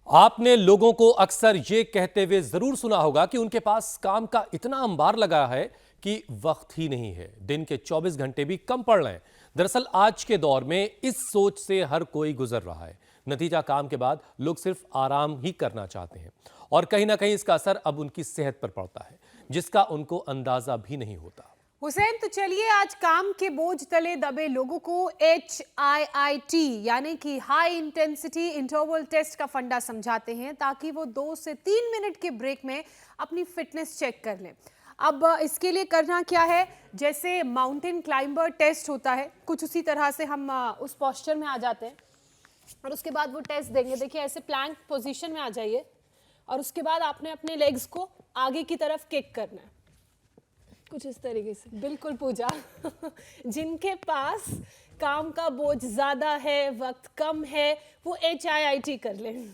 आपने लोगों को अक्सर ये कहते हुए जरूर सुना होगा कि उनके पास काम का इतना अंबार लगा है कि वक्त ही नहीं है, दिन के 24 घंटे भी कम पड़ रहे हैं। दरअसल आज के दौर में इस सोच से हर कोई गुजर रहा है। नतीजा काम के बाद लोग सिर्फ आराम ही करना चाहते हैं और कहीं ना कहीं इसका असर अब उनकी सेहत पर पड़ता है, जिसका उनको अंदाजा भी नहीं होता। हुसैन, तो चलिए आज काम के बोझ तले दबे लोगों को HIIT यानी कि हाई इंटेंसिटी इंटरवल टेस्ट का फंडा समझाते हैं, ताकि वो 2 से 3 मिनट के ब्रेक में अपनी फिटनेस चेक कर लें। अब इसके लिए करना क्या है, जैसे माउंटेन क्लाइंबर टेस्ट होता है, कुछ उसी तरह से हम उस पोस्चर में आ जाते हैं और उसके बाद वो टेस्ट देंगे। देखिए, ऐसे प्लैंक पोजीशन में आ जाइए और उसके बाद आपने अपने लेग्स को आगे की तरफ किक करना है, कुछ इस तरीके से। बिल्कुल पूजा। जिनके पास काम का बोझ ज्यादा है, वक्त कम है, वो HIIT कर लें।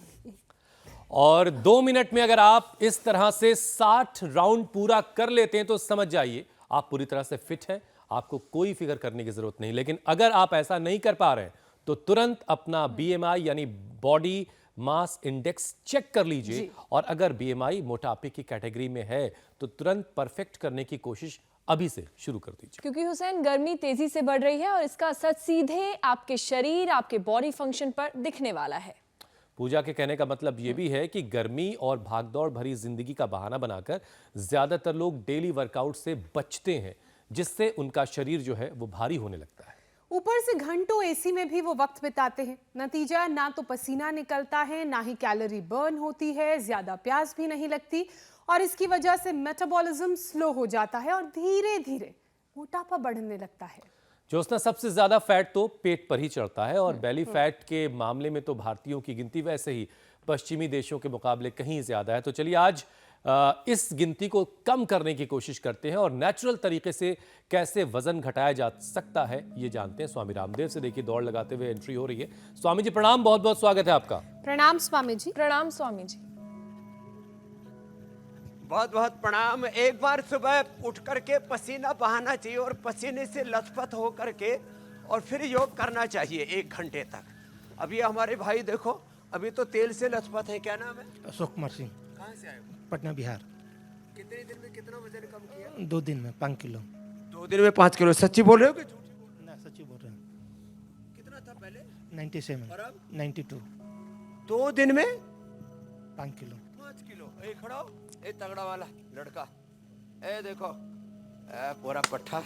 और 2 मिनट में अगर आप इस तरह से 60 राउंड पूरा कर लेते हैं तो समझ जाइए आप पूरी तरह से फिट हैं, आपको कोई फिक्र करने की जरूरत नहीं। लेकिन अगर आप ऐसा नहीं कर पा रहे हैं तो तुरंत अपना BMI यानी बॉडी मास इंडेक्स चेक कर लीजिए, और अगर BMI मोटापे की कैटेगरी में है तो तुरंत परफेक्ट करने की कोशिश अभी से शुरू कर दीजिए। क्योंकि हुसैन, गर्मी तेजी से बढ़ रही है और इसका असर सीधे आपके शरीर, आपके बॉडी फंक्शन पर दिखने वाला है। पूजा के कहने का मतलब यह भी है कि गर्मी और भागदौड़ भरी जिंदगी का बहाना बनाकर ज्यादातर लोग डेली वर्कआउट से बचते हैं, जिससे उनका शरीर जो है वो भारी होने लगता है। ऊपर से घंटों AC में भी वो वक्त बिताते हैं। नतीजा, ना तो पसीना निकलता है, ना ही कैलोरी बर्न होती है, ज्यादा प्यास भी नहीं लगती और इसकी वजह से मेटाबॉलिज्म स्लो हो जाता है और धीरे धीरे मोटापा बढ़ने लगता है। ज्योत्सना, सबसे ज्यादा फैट तो पेट पर ही चढ़ता है और बेली फैट के मामले में तो भारतीयों की गिनती वैसे ही पश्चिमी देशों के मुकाबले कहीं ज्यादा है। तो चलिए आज इस गिनती को कम करने की कोशिश करते हैं और नेचुरल तरीके से कैसे वजन घटाया जा सकता है ये जानते हैं। स्वामी रामदेव से देखिए दौड़ लगाते हुए एंट्री हो रही है। स्वामी जी प्रणाम, बहुत बहुत स्वागत है आपका। प्रणाम स्वामी जी। प्रणाम स्वामी जी। बहुत बहुत प्रणाम। एक बार सुबह उठ करके पसीना बहाना चाहिए और पसीने से लथपथ हो करके और फिर योग करना चाहिए 1 घंटे तक। अभी हमारे भाई देखो, अभी तो तेल से लथपथ है। क्या नाम है? अशोक कुमार सिंह, कहाँ से आए हो? पटना बिहार। कितने दिन में कितना वजन कम किया? 2 दिन में 5 किलो। 2 दिन में 5 किलो। सच्ची बोल रहे हो कि झूठी बोल रहे ना, सच्ची बोल रहे हैं। कितना था पहले? 97 और अब? 92 2 दिन में 5 किलो। 5 किलो। ए खड़ा हो, ए तगड़ा वाला लड़का, ए देखो, पूरा पट्ठा,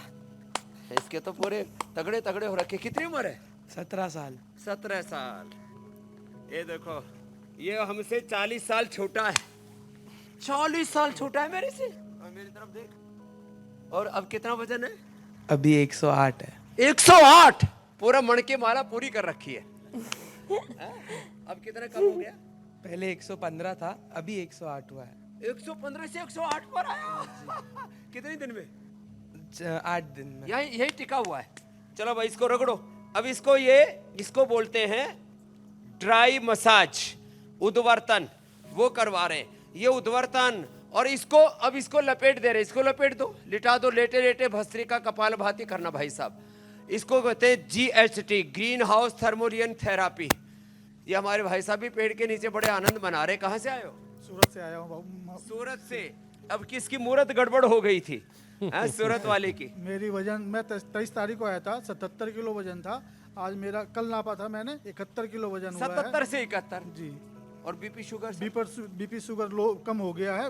इसके तो पूरे तगड़े तगड़े हो रखे। कितनी उम्र है? 17 साल। 17 साल। ये देखो, ये हमसे 40 साल छोटा है। 40 साल छोटा है मेरे से। और मेरी तरफ देख। और अब कितना वजन है? अभी 108 है। 108। पूरा मण के माला पूरी कर रखी है। अब कितना कम हो गया? पहले 115 था, अभी 108 हुआ है। 115 से 108 पर आया। कितने दिन में? 8 दिन में। यही टिका हुआ है। चलो भाई, इसको रगड़ो। अब इसको बोलते हैं ड्राई मसाज, उद्वर्तन। वो करवा रहे हैं ये उद्वर्तन, और इसको लपेट दे रहे। इसको लपेट दो, लिटा दो, लेटे लेटे भस्त्रिका कपालभाति करना भाई साहब। इसको कहते हैं GHT, ग्रीन हाउस थर्मोरियन थेरापी। ये हमारे भाई साहब भी पेड़ के नीचे बड़े आनंद मना रहे। कहाँ से आए हो? सूरत से आया हूँ। सूरत से। अब किसकी मूरत गड़बड़ हो गई थी? सूरत वाले की। मेरी वजन, मैं 23 तारीख को आया था, 77 किलो वजन था। आज मेरा कल नापा था मैंने, 71 किलो वजन हुआ है। 77 से 71 जी। और BP sugar? BP sugar low कम हो गया है।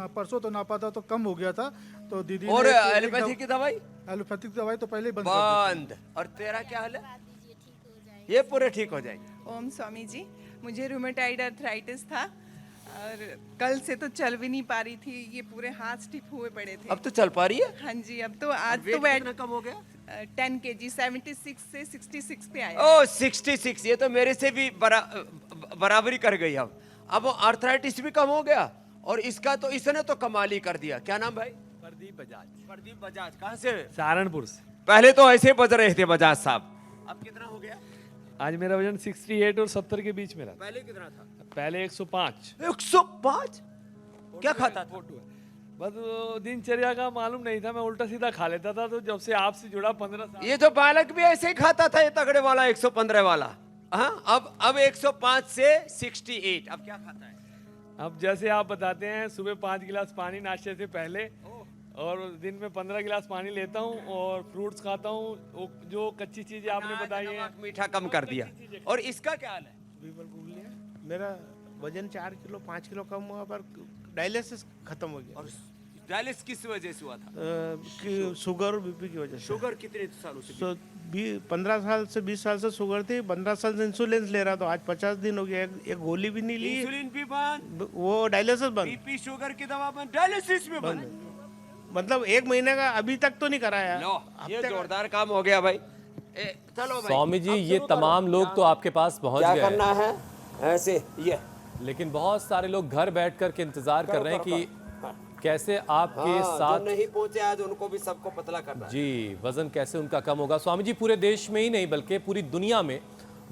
परसों तो नापा था तो कम हो गया था। तो दीदी और ने एलोपैथी की दवाई? एलोपैथिक दवाई तो पहले ही बंद कर दी थी। और तेरा क्या हाल है? ये पूरे ठीक हो जाएंगे। ओम स्वामी जी, मुझे रूमेटाइड अर्थराइटिस था और कल से तो चल भी नहीं पा रही थी। ये पूरे हाथ स्टिफ हुए पड़े थे। अब तो चल पा रही है? हाँ जी, अब तो आज वेट तो वेट कितना कम हो गया? 10 kg, 76 से 66 पे आया। ओ 66, ये तो मेरे से भी बराबरी कर गई। अब आर्थराइटिस भी कम हो गया और इसने तो कमाल ही कर दिया। क्या नाम भाई? प्रदीप बजाज। प्रदीप बजाज। कहाँ से? सहारनपुर से। पहले तो ऐसे बज रहे थे बजाज साहब। अब कितना हो गया? आज मेरा वजन 68 और 70 के बीच में रहा। पहले कितना था? पहले 105। 105? क्या खाता था? बस वो दिनचर्या का मालूम नहीं था, मैं उल्टा सीधा खा लेता था। तो जब से आपसे जुड़ा 15 साल। ये तो बालक भी ऐसे ही खाता था, ये तगड़े वाला 115 वाला। हाँ अब 105 से 68। अब क्या खाता है? अब जैसे आप बताते हैं, सुबह 5 गिलास पानी नाश्ते से पहले, और दिन में 15 गिलास पानी लेता हूँ और फ्रूट्स खाता हूँ। जो कच्ची चीजें आपने बताई हैं, नमक मीठा कम कर दिया। और इसका क्या हाल है? मेरा वजन 4 किलो 5 किलो कम हुआ, पर डायलिसिस खत्म हो गया। और डायलिसिस किस वजह से हुआ था? शुगर और बीपी की वजह से। शुगर कितने सालों से? 15 साल से 20 साल से शुगर थी। 15 साल से इंसुलिन ले रहा था, आज 50 दिन हो गया, एक गोली भी नहीं ली। इंसुलिन भी बंद, वो डायलिसिस बंद, बीपी शुगर की दवा बंद, डायलिसिस भी बंद। मतलब 1 महीने का अभी तक तो नहीं कराया। लो, ये जोरदार काम हो गया भाई। चलो भाई, स्वामी जी, अब ये शुरू तमाम करो। लोग तो आपके पास पहुंच क्या गए करना हैं, है? ऐसे ये लेकिन बहुत सारे लोग घर बैठ कर के इंतजार कर रहे हैं कि कैसे आपके हाँ, साथ जो नहीं पहुंचे आज उनको भी सबको पतला करना है। जी वजन कैसे उनका कम होगा। स्वामी जी, पूरे देश में ही नहीं बल्कि पूरी दुनिया में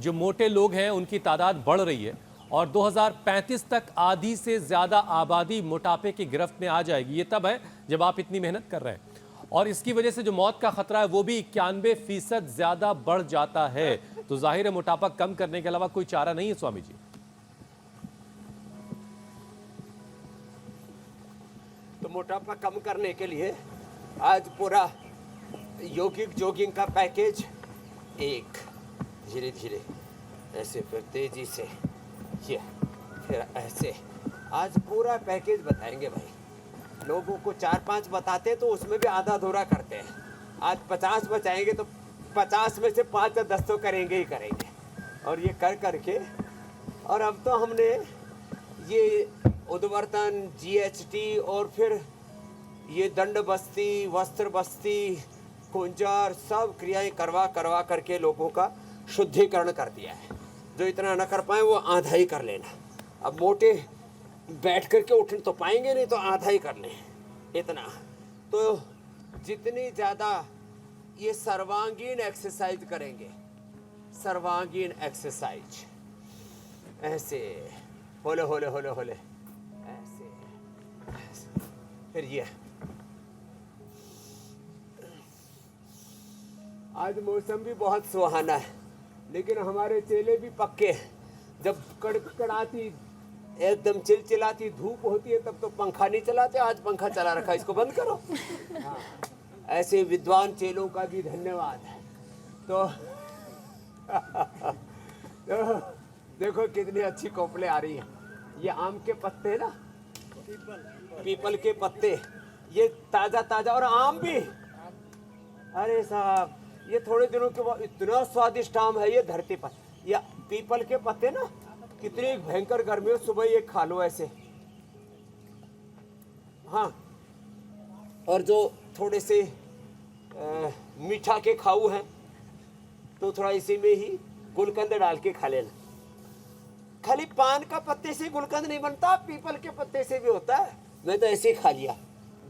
जो मोटे लोग हैं उनकी तादाद बढ़ रही है और 2035 तक आधी से ज्यादा आबादी मोटापे की गिरफ्त में आ जाएगी। ये तब है जब आप इतनी मेहनत कर रहे हैं और इसकी वजह से जो मौत का खतरा है वो भी 91% ज्यादा बढ़ जाता है। तो जाहिर है मोटापा कम करने के अलावा कोई चारा नहीं है स्वामी जी। तो मोटापा कम करने के लिए आज पूरा योगिक जोगिंग का पैकेज, एक धीरे धीरे ऐसे, फिर तेजी से ये, फिर ऐसे, आज पूरा पैकेज बताएंगे भाई। लोगों को 4-5 बताते तो उसमें भी आधा अधूरा करते हैं। आज 50 बचाएंगे तो 50 में से 5 या 10 तो करेंगे ही करेंगे। और ये कर करके, और अब तो हमने ये उद्वर्तन, GHT और फिर ये दंड बस्ती, वस्त्र बस्ती, कुंजार, सब क्रियाएं करवा करवा करके लोगों का शुद्धिकरण कर दिया है। जो इतना न कर पाए वो आधा ही कर लेना। अब मोटे बैठ करके उठ तो पाएंगे नहीं, तो आधा ही कर लें इतना। तो जितनी ज़्यादा ये सर्वांगीण एक्सरसाइज करेंगे, सर्वांगीण एक्सरसाइज, ऐसे होले होले होले होले, ऐसे, ऐसे। फिर ये आज मौसम भी बहुत सुहाना है, लेकिन हमारे चेले भी पक्के हैं। जब कड़कड़ाती एकदम चिलचिलाती धूप होती है तब तो पंखा नहीं चलाते, आज पंखा चला रखा, इसको बंद करो। हाँ, ऐसे विद्वान चेलों का भी धन्यवाद है। तो देखो कितनी अच्छी कोपले आ रही हैं। ये आम के पत्ते ना, पीपल के पत्ते, ये ताजा ताजा, और आम भी, अरे साहब ये थोड़े दिनों के बाद इतना स्वादिष्ट आम है ये धरती पर। या पीपल के पत्ते ना, कितनी भयंकर गर्मी हो, सुबह ये खा लो ऐसे। हाँ, और जो थोड़े से मीठा के खाऊ हैं तो थोड़ा इसी में ही गुलकंद डाल के खा लेना। खाली पान का पत्ते से गुलकंद नहीं बनता, पीपल के पत्ते से भी होता है। मैं तो ऐसे ही खा लिया,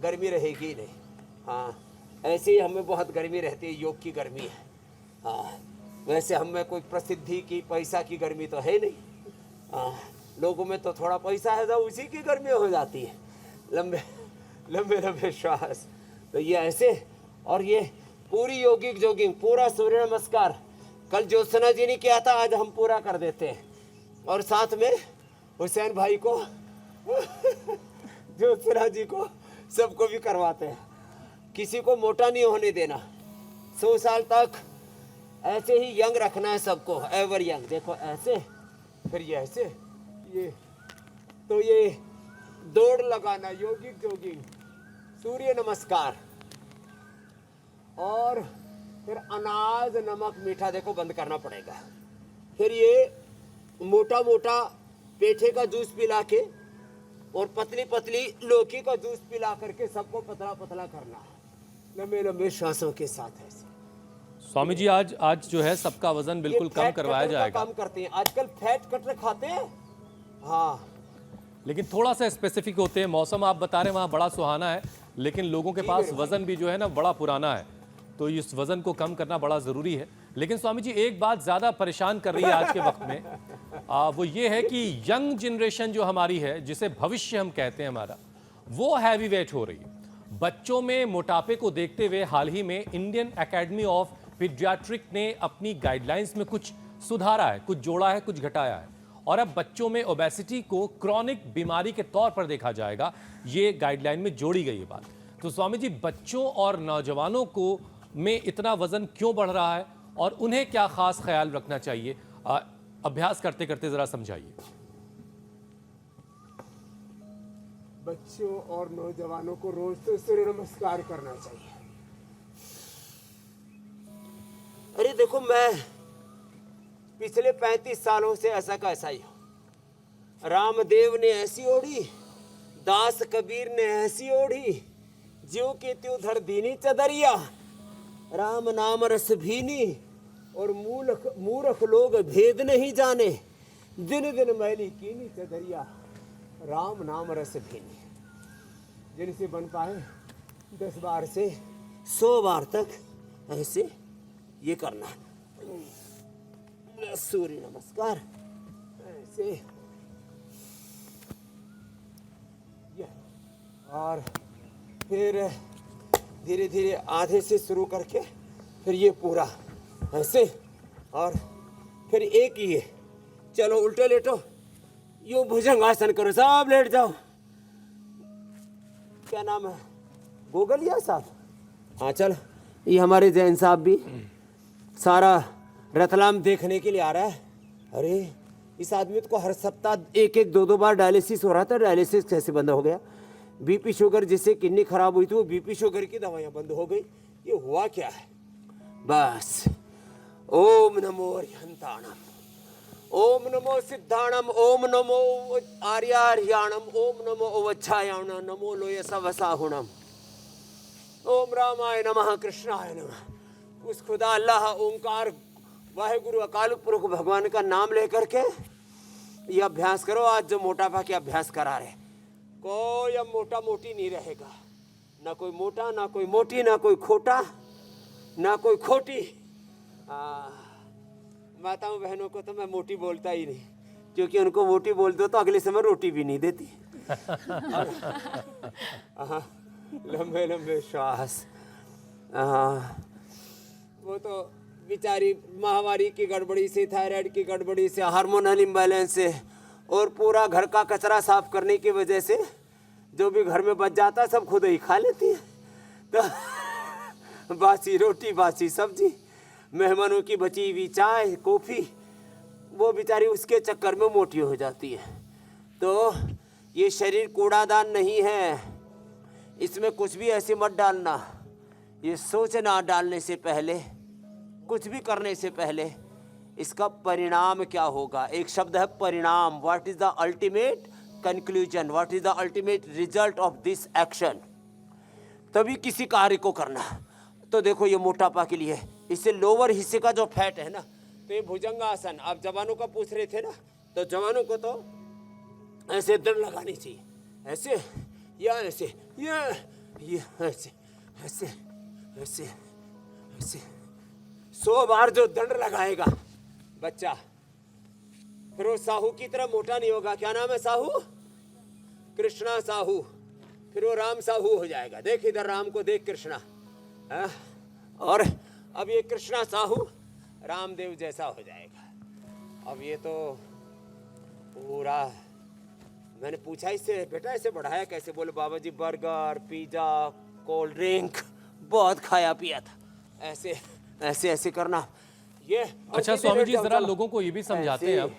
गर्मी रहेगी नहीं। हाँ, ऐसे ही हमें बहुत गर्मी रहती है, योग की गर्मी है। हाँ, वैसे हमें कोई प्रसिद्धि की, पैसा की गर्मी तो है नहीं। हाँ, लोगों में तो थोड़ा पैसा है तो उसी की गर्मी हो जाती है, लंबे लंबे लंबे श्वास। तो ये ऐसे, और ये पूरी योगिक जोगिंग, पूरा सूर्य नमस्कार कल ज्योत्सना जी ने किया था, आज हम पूरा कर देते हैं। और साथ में हुसैन भाई को ज्योत्सना जी को, सबको भी करवाते हैं। किसी को मोटा नहीं होने देना, 100 साल तक ऐसे ही यंग रखना है सबको, एवर यंग। देखो ऐसे, फिर ये ऐसे, ये तो ये दौड़ लगाना, योगिक जोगिंग, सूर्य नमस्कार, और फिर अनाज, नमक, मीठा देखो बंद करना पड़ेगा। फिर ये मोटा मोटा पेठे का जूस पिला के और पतली पतली लौकी का जूस पिला करके सबको पतला पतला करना है, लंबे लंबे श्वासों के साथ। ऐसे स्वामी जी, आज जो है सबका वजन बिल्कुल कम करवाया जाएगा। काम करते हैं आजकल, फैट कटर खाते हैं। हाँ, लेकिन थोड़ा सा स्पेसिफिक होते हैं। मौसम आप बता रहे हैं वहाँ बड़ा सुहाना है, लेकिन लोगों के पास वजन भी जो है ना बड़ा पुराना है, तो इस वजन को कम करना बड़ा ज़रूरी है। लेकिन स्वामी जी, एक बात ज़्यादा परेशान कर रही है आज के वक्त में, वो ये है कि यंग जनरेशन जो हमारी है, जिसे भविष्य हम कहते हैं हमारा, वो हैवी वेट हो रही है। बच्चों में मोटापे को देखते हुए हाल ही में इंडियन एकेडमी ऑफ पीडियाट्रिक ने अपनी गाइडलाइंस में कुछ सुधारा है, कुछ जोड़ा है, कुछ घटाया है। और अब बच्चों में ओबेसिटी को क्रॉनिक बीमारी के तौर पर देखा जाएगा, ये गाइडलाइन में जोड़ी गई है बात। तो स्वामी जी, बच्चों और नौजवानों को में इतना वजन क्यों बढ़ रहा है और उन्हें क्या खास ख्याल रखना चाहिए, अभ्यास करते करते जरा समझाइए। बच्चों और नौजवानों को रोज तो सूर्य नमस्कार करना चाहिए। अरे देखो, मैं पिछले 35 सालों से ऐसा का ऐसा ही हूं। रामदेव ने ऐसी ओढ़ी, दास कबीर ने ऐसी ओढ़ी, ज्यों के त्यों धर दीनी चदरिया, राम नाम रस भीनी, और मूर्ख लोग भेद नहीं जाने, दिन दिन मैली कीनी चदरिया, राम नाम रस भीनी। जिनसे बन पाए 10 बार से 100 बार तक ऐसे ये करना, सूर्य नमस्कार ऐसे ये, और फिर धीरे धीरे आधे से शुरू करके फिर ये पूरा ऐसे, और फिर एक ये, चलो उल्टे लेटो, यूं भुजंगासन करो, सब लेट जाओ। क्या नाम है, गोगलिया साहब? हाँ चल, ये हमारे जैन साहब भी सारा रतलाम देखने के लिए आ रहा है। अरे इस आदमी को हर सप्ताह 1-2 बार डायलिसिस हो रहा था, डायलिसिस कैसे बंद हो गया? बीपी शुगर, जिससे किडनी खराब हुई थी, वो बीपी शुगर की दवाइयाँ बंद हो गई। ये हुआ क्या है? बस ओम नमो अरिहंताणम, ओम नमो सिद्धाणम, ओम नमो आर्यार्याणम, ओम नमो ओवच्छायाणम, नमो लोय सवसाहुणम, ओम रामाय नमः, कृष्णाय नमः। उस खुदा अल्लाह ओंकार वाहेगुरु अकाल पुरख भगवान का नाम लेकर के ये अभ्यास करो। आज जो मोटापा के अभ्यास करा रहे, कोई अब मोटा मोटी नहीं रहेगा, ना कोई मोटा, ना कोई मोटी, ना कोई खोटा, ना कोई खोटी। माताओं बहनों को तो मैं मोटी बोलता ही नहीं, क्योंकि उनको मोटी बोल दो तो अगले समय रोटी भी नहीं देती। लंबे लंबे श्वास। वो तो बेचारी माहवारी की गड़बड़ी से, थायराइड की गड़बड़ी से, हार्मोनल इम्बैलेंस से, और पूरा घर का कचरा साफ करने की वजह से जो भी घर में बच जाता है सब खुद ही खा लेती है। तो बासी रोटी, बासी सब्जी, मेहमानों की बची हुई चाय, कॉफ़ी, वो बेचारी उसके चक्कर में मोटी हो जाती है। तो ये शरीर कूड़ादान नहीं है, इसमें कुछ भी ऐसे मत डालना। ये सोचना डालने से पहले, कुछ भी करने से पहले, इसका परिणाम क्या होगा। एक शब्द है परिणाम। What is the ultimate conclusion, what is the ultimate result of this action. तभी किसी कार्य को करना। तो देखो ये मोटापा के लिए, इससे लोअर हिस्से का जो फैट है ना, तो ये भुजंगासन। आप जवानों का पूछ रहे थे ना, तो जवानों को तो ऐसे दंड लगानी चाहिए, ऐसे या ऐसे, ये ऐसे ऐसे ऐसे ऐसे 100 बार जो दंड लगाएगा बच्चा, फिर वो साहू की तरह मोटा नहीं होगा। क्या नाम है साहू? कृष्णा साहू। फिर वो राम साहू हो जाएगा। देख इधर राम को देख, कृष्णा। और अब ये कृष्णा साहू रामदेव जैसा हो जाएगा। अब ये तो पूरा, मैंने पूछा इससे, बेटा ऐसे बढ़ाया कैसे? बोले बाबा जी बर्गर, पिज्जा, कोल्ड ड्रिंक बहुत खाया पिया था, ऐसे ऐसे ऐसे करना। ये अच्छा स्वामी जी, जरा लोगों को ये भी समझाते हैं अब,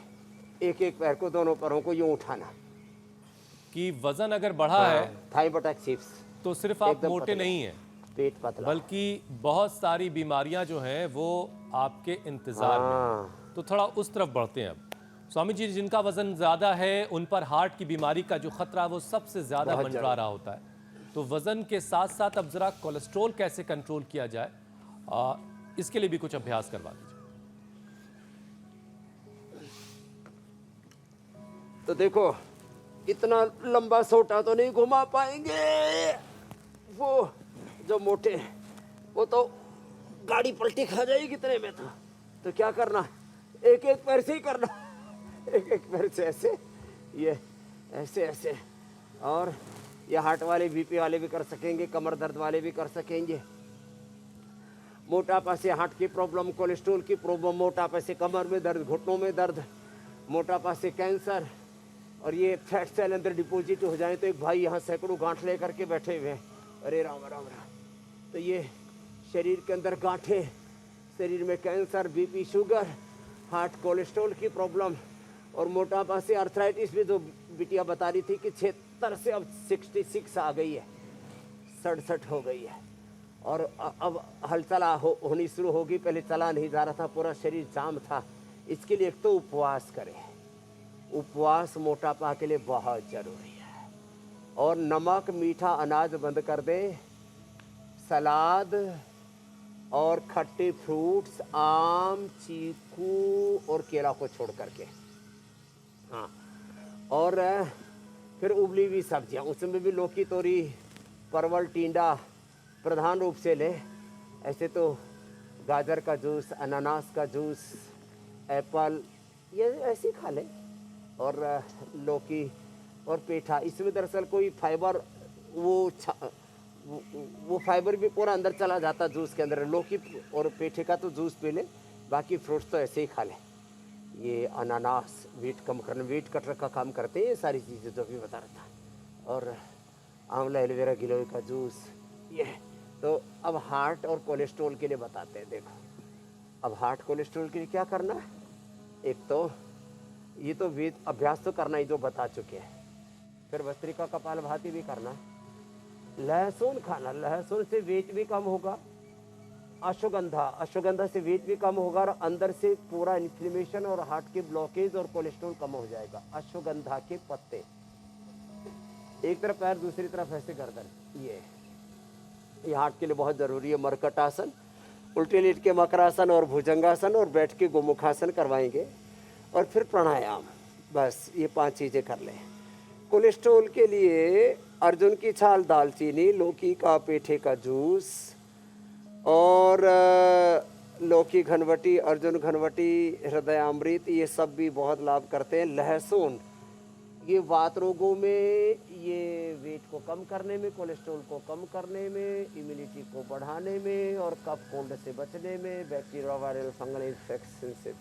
एक एक पैर को, दोनों पैरों को यूं उठाना, कि वजन अगर बढ़ा है थाई बटैक चिप्स, तो सिर्फ आप मोटे नहीं हैं, पेट पतला, बल्कि बहुत सारी बीमारियां जो हैं वो आपके इंतजार में। तो थोड़ा उस तरफ बढ़ते हैं अब। स्वामी जी, जिनका वजन ज्यादा है उन पर हार्ट की बीमारी का जो खतरा है वो सबसे ज्यादा मंडरा रहा होता है। तो वजन के साथ साथ अब जरा कोलेस्ट्रॉल कैसे कंट्रोल किया जाए, इसके लिए भी कुछ अभ्यास करवा दीजिए। तो देखो इतना लंबा सोटा तो नहीं घुमा पाएंगे। वो जो मोटे वो तो गाड़ी पलटी खा जाएगी इतने में। तो क्या करना, एक एक पैर से ही करना, एक एक पैर से ऐसे, ये ऐसे ऐसे। और ये हार्ट वाले, बीपी वाले भी कर सकेंगे, कमर दर्द वाले भी कर सकेंगे। मोटापा से हार्ट की प्रॉब्लम, कोलेस्ट्रॉल की प्रॉब्लम, मोटापा से कमर में दर्द, घुटनों में दर्द, मोटापा से कैंसर, और ये फैट सेल अंदर डिपॉजिट हो जाए। तो एक भाई यहाँ सैकड़ों गांठ ले करके बैठे हुए हैं, अरे राम राम राम। तो ये शरीर के अंदर गांठें, शरीर में cancer, BP, sugar, heart, cholesterol की प्रॉब्लम और मोटापा से आर्थराइटिस भी। जो बिटिया बता रही थी कि 76 से अब 66 आ गई है, 67 हो गई है, और अब हलचला होनी शुरू होगी। पहले चला नहीं जा रहा था, पूरा शरीर जाम था। इसके लिए एक तो उपवास करें, उपवास मोटापा के लिए बहुत जरूरी है। और नमक, मीठा अनाज बंद कर दें, सलाद और खट्टे फ्रूट्स, आम, चीकू और केला को छोड़ करके। हाँ, और फिर उबली हुई सब्जियाँ, उसमें भी लौकी, तोरी, परवल, टिंडा प्रधान रूप से ले। ऐसे तो गाजर का जूस, अनानास का जूस, एप्पल, ये ऐसे खा ले। और लौकी और पेठा, इसमें दरअसल कोई फाइबर, वो फाइबर भी पूरा अंदर चला जाता जूस के अंदर। लौकी और पेठे का तो जूस पी ले, बाकी फ्रूट्स तो ऐसे ही खा ले। ये अनानास वेट कम करने, वेट कटर का काम करते हैं ये सारी चीज़ें जो भी बता रहा था। और आंवला, एलोवेरा, गिलोय का जूस, ये। तो अब हार्ट और कोलेस्ट्रॉल के लिए बताते हैं। देखो, अब हार्ट कोलेस्ट्रॉल के लिए क्या करना है? एक तो ये तो वेद अभ्यास तो करना ही, जो बता चुके हैं। फिर भस्त्रिका, कपालभाति भी करना। लहसुन खाना, लहसुन से वेट भी कम होगा। अश्वगंधा, अश्वगंधा से वेट भी कम होगा और अंदर से पूरा इन्फ्लेमेशन और हार्ट के ब्लॉकेज और कोलेस्ट्रॉल कम हो जाएगा। अश्वगंधा के पत्ते, एक तरफ पैर, दूसरी तरफ ऐसे गर्दन, ये हार्ट के लिए बहुत जरूरी है। मरकटासन, उल्टे लेट के मकरासन और भुजंगासन, और बैठ के गोमुखासन करवाएंगे। और फिर प्राणायाम, बस ये 5 चीज़ें कर लें। कोलेस्ट्रॉल के लिए अर्जुन की छाल, दालचीनी, लौकी का पेठे का जूस और लौकी घनवटी, अर्जुन घनवटी, हृदयामृत, ये सब भी बहुत लाभ करते हैं। लहसुन, ये वात रोगों में, ये वेट को कम करने में, कोलेस्ट्रॉल को कम करने में, इम्यूनिटी को बढ़ाने में और कफ कोल्ड से बचने में, बैक्टीरिया, वायरल, फंगल इन्फेक्शन से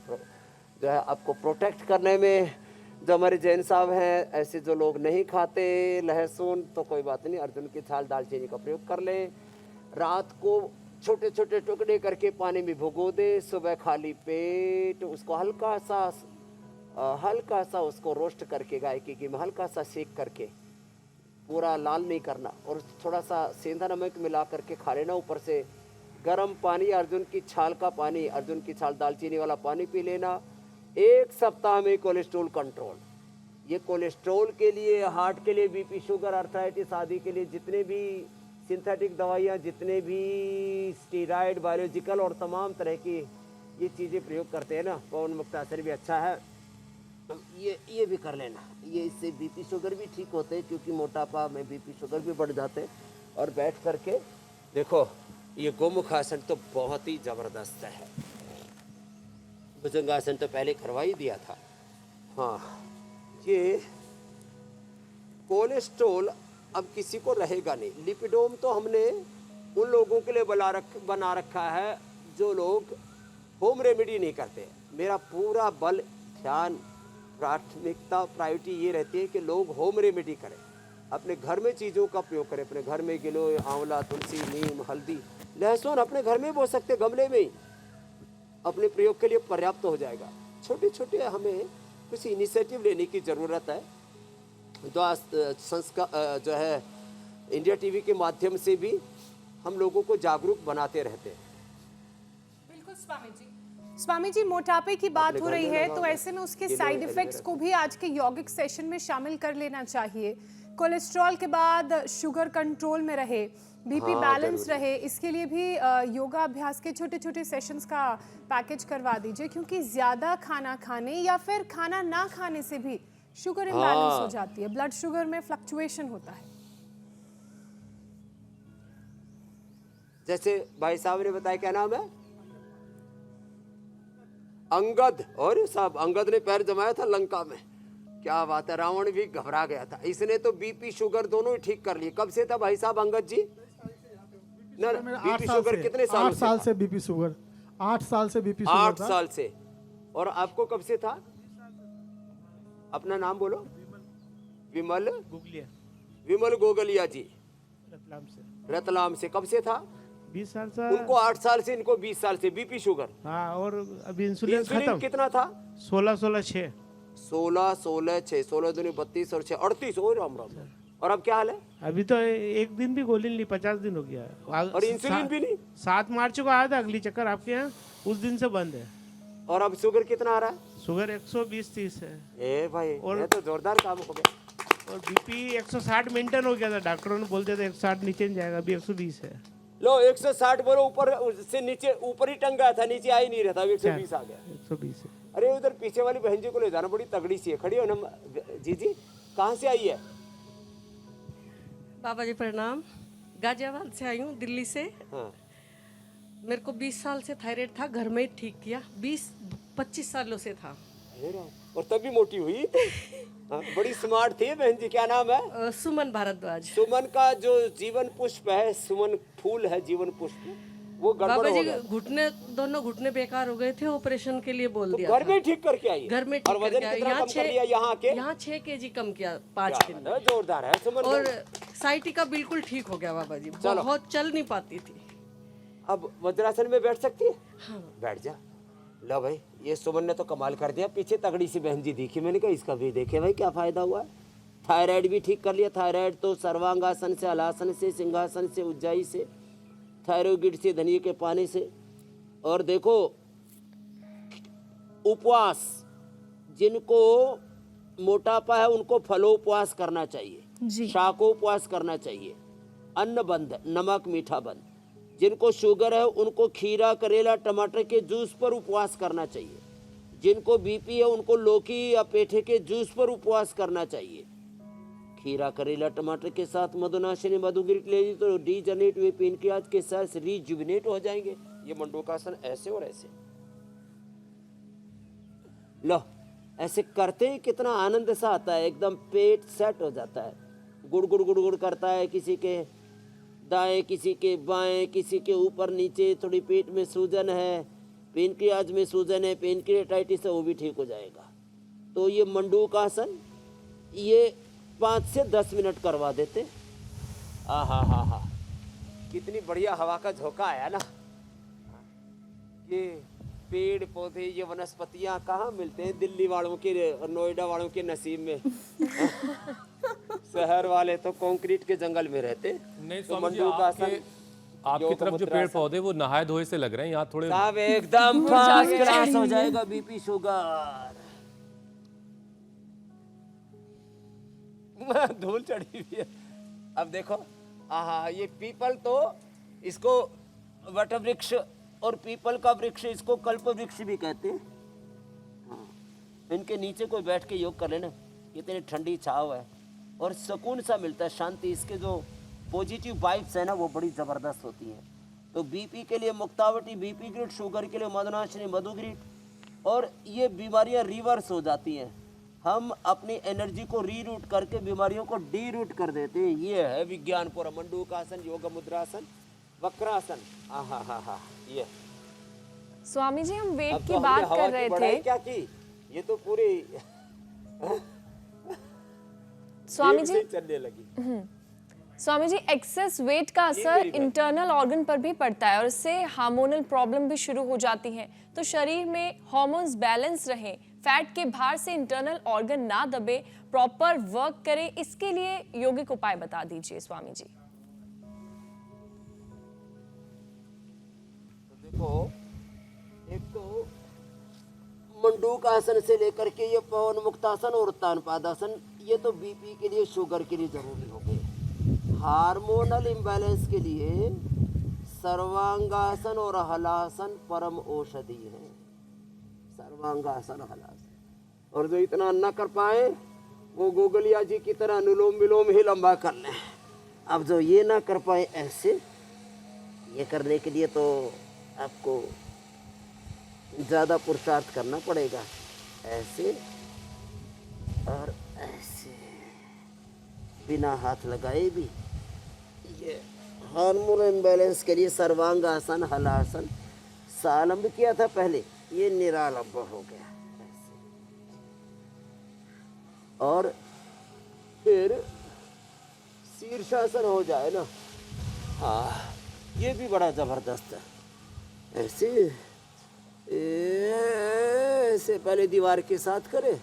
जो है आपको प्रोटेक्ट करने में। जो हमारे जैन साहब हैं, ऐसे जो लोग नहीं खाते लहसुन, तो कोई बात नहीं, अर्जुन की छाल, दालचीनी का प्रयोग कर लें। रात को छोटे छोटे टुकड़े करके पानी में भिगो दे, सुबह खाली पेट उसको हल्का सा उसको रोस्ट करके, गाय की घी में हल्का सा सेक करके, पूरा लाल नहीं करना, और थोड़ा सा सेंधा नमक मिला करके खा लेना। ऊपर से गर्म पानी, अर्जुन की छाल का पानी, अर्जुन की छाल दालचीनी वाला पानी पी लेना। 1 सप्ताह में कोलेस्ट्रॉल कंट्रोल। ये कोलेस्ट्रॉल के लिए, हार्ट के लिए, बीपी, शुगर, आर्थराइटिस आदि के लिए जितने भी सिंथेटिक दवाइयाँ, जितने भी स्टेरॉइड, बायोलॉजिकल और तमाम तरह की ये चीज़ें प्रयोग करते हैं ना, पवन मुक्तासन भी अच्छा है, ये भी कर लेना। ये इससे बीपी, शुगर भी ठीक होते हैं, क्योंकि मोटापा में बीपी, शुगर भी बढ़ जाते हैं। और बैठ करके देखो, ये गोमुखासन तो बहुत ही ज़बरदस्त है। भुजंगासन तो पहले करवा ही दिया था। हाँ, ये कोलेस्ट्रॉल अब किसी को रहेगा नहीं। लिपिडोम तो हमने उन लोगों के लिए बना रखा है जो लोग होम रेमेडी नहीं करते। मेरा पूरा बल, ध्यान, प्राथमिकता, प्रायोरिटी ये रहती है कि लोग होम रेमेडी करें, अपने घर में चीज़ों का प्रयोग करें। अपने घर में गिलोय, आंवला, तुलसी, नीम, हल्दी, लहसुन अपने घर में बो सकते, गमले में ही अपने प्रयोग के लिए पर्याप्त हो जाएगा। छोटे छोटे हमें कुछ इनिशिएटिव लेने की ज़रूरत है। जो आज जो है इंडिया टीवी के माध्यम से भी हम लोगों को जागरूक बनाते रहते हैं। बिल्कुल स्वामी जी, मोटापे की बात हो रही है, तो ऐसे में उसके साइड इफेक्ट्स को भी आज के यौगिक सेशन में शामिल कर लेना चाहिए। कोलेस्ट्रॉल के बाद शुगर कंट्रोल में रहे, बीपी बैलेंस रहे, इसके लिए भी योगा अभ्यास के छोटे छोटे सेशंस का पैकेज करवा दीजिए, क्योंकि ज़्यादा खाना खाने या फिर खाना ना खाने से भी शुगर इम्बैलेंस हो जाती है, ब्लड शुगर में फ्लक्चुएशन होता है। जैसे भाई साहब ने बताया, क्या नाम है, अंगद, और साहब अंगद ने पैर जमाया था लंका में, क्या बात है, रावण भी घबरा गया था। इसने तो बीपी, शुगर दोनों ही ठीक कर लिए। कब से था भाई साहब अंगद जी? ना शुगर मेरा बीपी शुगर कितने सालों 8 साल से बीपी शुगर 8 साल से बीपी शुगर 8 था। साल से। और आपको कब से था? अपना नाम बोलो। विमल गुगलिया विमल गोगलिया जी, रतलाम से रतलाम से। कब से था? 20 साल से। उनको 8 साल से, इनको 20 साल से बीपी शुगर। हाँ, और अभी इंसुलिन इंसुलिन खत्म। कितना था? 16-16-6। 16 दूनी 32 और 6 38। ओ राम राम। और अब क्या हाल है? अभी तो एक दिन भी गोली नहीं ली, 50 दिन हो गया है। और इंसुलिन भी नहीं? 7 मार्च को आया था अगली चक्कर आपके यहाँ, उस दिन से बंद है। और अब शुगर कितना आ रहा है? शुगर 120-30 है। ए भाई, और- ये तो जोरदार काम हो गया। और बीपी 160 मेंटेन हो गया था, डॉक्टरों ने बोलते थे 160 नीचे नहीं जाएगा, अभी 120 है। लो 160 बोलो, ऊपर से नीचे, ऊपर ही टंग गया था, नीचे आ ही नहीं रहा था, 120 आ गया। 120 है। अरे उधर पीछे वाली बहन जी को ले जाना, बड़ी तगड़ी सी है। खड़ी हो ना जी। जी कहाँ से आई है? बाबा जी प्रणाम। गाजियाबाद से आई हूँ, दिल्ली से। हाँ। मेरे को 20 साल से थायराइड था, घर में ही ठीक किया। 20-25 सालों से था। हे राम। और तब भी मोटी हुई। हाँ, बड़ी स्मार्ट थी बहन जी। क्या नाम है? सुमन भारद्वाज। सुमन का जो जीवन पुष्प है, सुमन फूल है जीवन पुष्प, वो गड़बड़ बाबा हो जी गया। घुटने, दोनों घुटने बेकार हो गए थे, ऑपरेशन के लिए बोल तो दिया घर था। में ठीक करके आई? घर में और ठीक वजन करके आई। कितना यहाँ कम कर लिया यहाँ आके? यहाँ 6 kg कम किया 5 क्या दिन बात है, जोरदार है सुमन। और साइटिका बिल्कुल ठीक हो गया बाबा जी। चलो। बहुत चल नहीं पाती थी। अब वज्रासन में बैठ सकती है? हाँ। बैठ जा। लो भाई, ये सुमन ने तो कमाल कर दिया। पीछे तगड़ी सी बहन जी दिखी, मैंने कहा इसका भी देखे भाई क्या फायदा हुआ है। थायराइड भी ठीक कर लिया। थायराइड तो सर्वांगासन से, हलासन से, सिंहासन से, उज्जाई से, थायरोगिड से, धनिये के पानी से। और देखो उपवास, जिनको मोटापा है उनको फलोपवास करना चाहिए, शाकोपवास करना चाहिए, अन्न बंद, नमक मीठा बंद। जिनको शुगर है उनको खीरा, करेला, टमाटर के जूस पर उपवास करना चाहिए। जिनको बीपी है उनको लौकी या पेठे के जूस पर उपवास करना चाहिए। खीरा, करेला, टमाटर के साथ मधुनाशिनी मधुगिरिट ले ली तो डीजनरेट हुए पेनक्रियाज के सेल्स रिजुविनेट हो जाएंगे। ये मंडूकासन ऐसे और ऐसे। लो ऐसे करते ही कितना आनंद सा आता है, एकदम पेट सेट हो जाता है। गुड़ गुड़ गुड़ गुड़ करता है, किसी के दाएं, किसी के बाएं, किसी के ऊपर नीचे, थोड़ी पेट में सूजन है, पेनक्रियाज में सूजन है, पेनक्रियाटाइटिस है, वो भी ठीक हो जाएगा। तो ये मंडूकासन ये 5 से 10 मिनट करवा देते। हा, कितनी बढ़िया हवा का झोंका आया ना। ये पेड़ पौधे, ये वनस्पतियां कहाँ मिलते हैं दिल्ली वालों के और नोएडा वालों के नसीब में। शहर वाले तो कंक्रीट के जंगल में रहते। नहीं तो स्वामी जी, मंडूकासन, आपकी तरफ जो पेड़ पौधे वो नहाए धोए से लग रहे हैं, यहाँ थोड़े साहब एकदम फर्स्ट क्लास हो जाएगा बीपी शुगर। धूल चढ़ी हुई है। अब देखो, आहा, ये पीपल तो इसको वट वृक्ष और पीपल का वृक्ष इसको कल्प वृक्ष भी कहते हैं। हाँ, इनके नीचे कोई बैठ के योग कर लेना, कितनी ठंडी छाव है और सुकून सा मिलता है, शांति। इसके जो पॉजिटिव वाइब्स है ना वो बड़ी ज़बरदस्त होती हैं। तो बीपी के लिए मुक्तावटी, बीपी ग्रिड, शुगर के लिए मधुनाशिनी मधुग्रिड, और ये बीमारियां रिवर्स हो जाती हैं। हम अपनी एनर्जी को रीरूट करके बीमारियों को डी रूट कर देते हैं। ये है विज्ञान पूरा। मंडूकासन, योग मुद्रासन, वक्रासन। हा, ये स्वामी जी हम वेट अब की तो हमने बात हवा कर की रहे बढ़ाई थे। क्या की, ये तो पूरी स्वामी एक जी से चलने लगी। स्वामी जी एक्सेस वेट का असर इंटरनल ऑर्गन पर भी पड़ता है और इससे हार्मोनल प्रॉब्लम भी शुरू हो जाती हैं। तो शरीर में हार्मोन्स बैलेंस रहे, फैट के भार से इंटरनल ऑर्गन ना दबे, प्रॉपर वर्क करे, इसके लिए यौगिक उपाय बता दीजिए स्वामी जी। तो देखो, एक तो मंडूकासन से लेकर के ये पवन मुक्तासन और उत्तानपादासन, ये तो बीपी के लिए, शुगर के लिए जरूरी हो गए। हार्मोनल इम्बैलेंस के लिए सर्वांगासन और हलासन परम औषधि है। सर्वांगासन, हलासन। और जो इतना न कर पाए वो गोगलिया जी की तरह अनुलोम विलोम ही लंबा कर लें। अब जो ये ना कर पाए ऐसे, ये करने के लिए तो आपको ज़्यादा पुरुषार्थ करना पड़ेगा। ऐसे और ऐसे, बिना हाथ लगाए भी ये हार्मोन इम्बैलेंस के लिए सर्वांगासन, हलासन, सालंब किया था पहले, ये निरालंब हो गया ऐसे। और फिर शीर्षासन हो जाए ना, हाँ ये भी बड़ा जबरदस्त है। ऐसे ऐसे पहले दीवार के साथ करे,